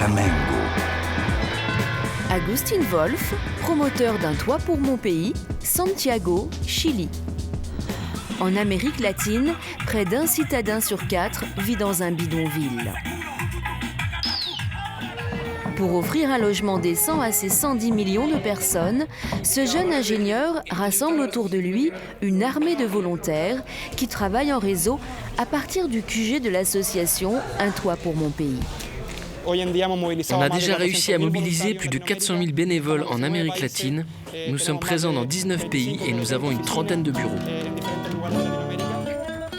Chamengo. Agustin Wolf, promoteur d'un toit pour mon pays, Santiago, Chili. En Amérique latine, près d'un citadin sur 4 vit dans un bidonville. Pour offrir un logement décent à ces 110 millions de personnes, ce jeune ingénieur rassemble autour de lui une armée de volontaires qui travaillent en réseau à partir du QG de l'association Un toit pour mon pays. On a déjà réussi à mobiliser plus de 400 000 bénévoles en Amérique latine. Nous sommes présents dans 19 pays et nous avons une trentaine de bureaux.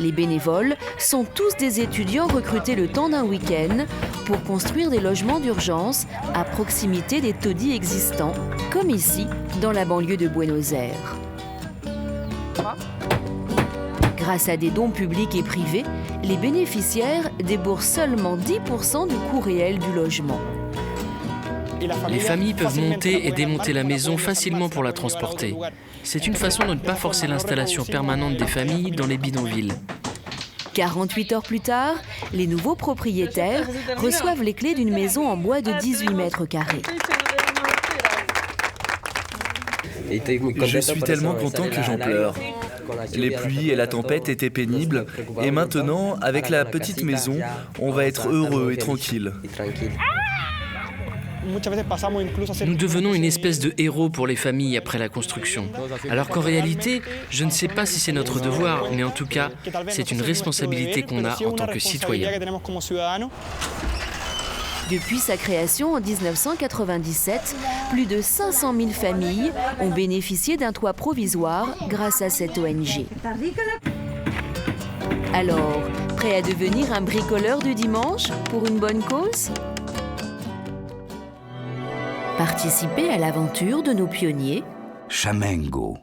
Les bénévoles sont tous des étudiants recrutés le temps d'un week-end pour construire des logements d'urgence à proximité des taudis existants, comme ici, dans la banlieue de Buenos Aires. Grâce à des dons publics et privés, les bénéficiaires déboursent seulement 10% du coût réel du logement. Les familles peuvent monter et démonter la maison facilement pour la transporter. C'est une façon de ne pas forcer l'installation permanente des familles dans les bidonvilles. 48 heures plus tard, les nouveaux propriétaires reçoivent les clés d'une maison en bois de 18 mètres carrés. Je suis tellement content que j'en pleure. Les pluies et la tempête étaient pénibles et maintenant, avec la petite maison, on va être heureux et tranquille. Nous devenons une espèce de héros pour les familles après la construction. Alors qu'en réalité, je ne sais pas si c'est notre devoir, mais en tout cas, c'est une responsabilité qu'on a en tant que citoyen. Depuis sa création en 1997, plus de 500 000 familles ont bénéficié d'un toit provisoire grâce à cette ONG. Alors, prêt à devenir un bricoleur du dimanche pour une bonne cause ? Participez à l'aventure de nos pionniers. Chamengo.